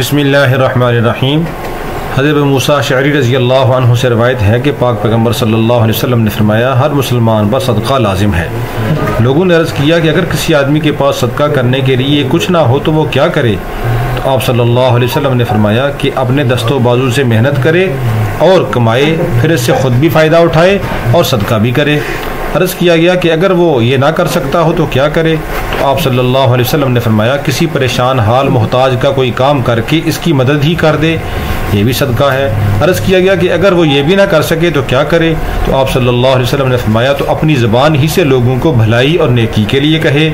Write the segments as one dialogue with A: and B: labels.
A: बिस्मिल्लाहिर्रहमानिर्रहीम। हज़रत मूसा अशअरी रज़ी अल्लाह अन्हु से रवायत है कि पाक पैगम्बर सल्लल्लाहु अलैहि वसल्लम ने फरमाया, हर मुसलमान पर सदका लाजिम है। लोगों ने अर्ज़ किया कि अगर किसी आदमी के पास सदका करने के लिए कुछ ना हो तो वो क्या करे? तो आप सल्लल्लाहु अलैहि वसल्लम ने फरमाया कि अपने दस्तों बाजू से मेहनत करे और कमाए, फिर इससे ख़ुद भी फ़ायदा उठाए और सदका भी करे। अर्ज़ किया गया कि अगर वो ये ना कर सकता हो तो क्या करे? तो आप सल्लल्लाहु अलैहि वसल्लम ने फरमाया, किसी परेशान हाल मोहताज का कोई काम करके इसकी मदद ही कर दे, ये भी सदका है। अर्ज़ किया गया कि अगर वो ये भी ना कर सके तो क्या करे? तो आप सल्लल्लाहु अलैहि वसल्लम ने फरमाया, तो अपनी ज़बान ही से लोगों को भलाई और नेकी के लिए कहे।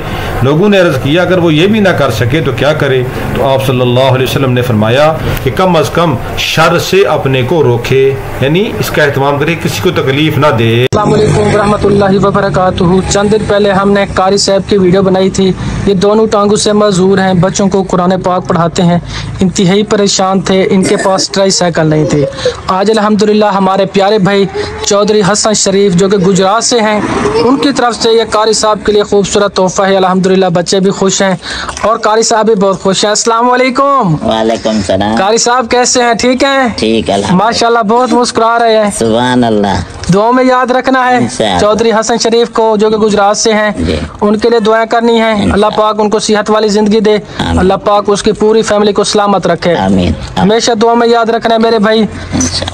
A: लोगों ने अर्ज़ किया, अगर वो ये भी ना कर सके तो क्या करे? तो आप सल्लल्लाहु अलैहि वसल्लम ने फरमाया कि कम अज़ कम शर से अपने को रोके, यानी इसका एहतमाम करे, किसी को तकलीफ ना दे।
B: अस्सलाम वालेकुम रहमतुल्लाहि व बरकातुहू। चंद दिन पहले हमने कारी साहब की वीडियो बनाई थी। ये दोनों टांगों से मजबूर हैं, बच्चों को कुरान पाक पढ़ाते हैं, इंतहाई परेशान थे, इनके पास ट्राईसाइकिल नहीं थे। आज अल्हम्दुलिल्लाह हमारे प्यारे भाई चौधरी हसन शरीफ जो कि गुजरात से हैं, उनकी तरफ से ये कारी साहब के लिए खूबसूरत तोहफा है। अल्हम्दुलिल्लाह बच्चे भी खुश हैं और कारी साहब भी बहुत खुश हैं। अस्सलाम वालेकुम।
C: वालेकुम सलाम।
B: कारी साहब कैसे हैं? ठीक हैं?
C: ठीक है
B: माशाल्लाह, बहुत मुस्कुरा रहे हैं।
C: सुभान अल्लाह।
B: दुआ में याद रखना है चौधरी हसन शरीफ को जो कि गुजरात से हैं, उनके लिए दुआ करनी है। अल्लाह पाक उनको सेहत वाली जिंदगी दे, अल्लाह पाक उसकी पूरी फैमिली को सलामत रखे। हमेशा दुआ में याद रखना है मेरे भाई।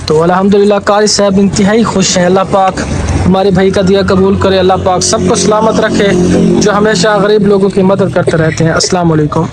B: तो अल्हम्दुलिल्लाह कारी साहब इंतहाई खुश हैं। अल्लाह पाक हमारे भाई का दिया कबूल करे, अल्लाह पाक सबको सलामत रखे जो हमेशा गरीब लोगों की मदद करते रहते हैं। अस्सलाम वालेकुम।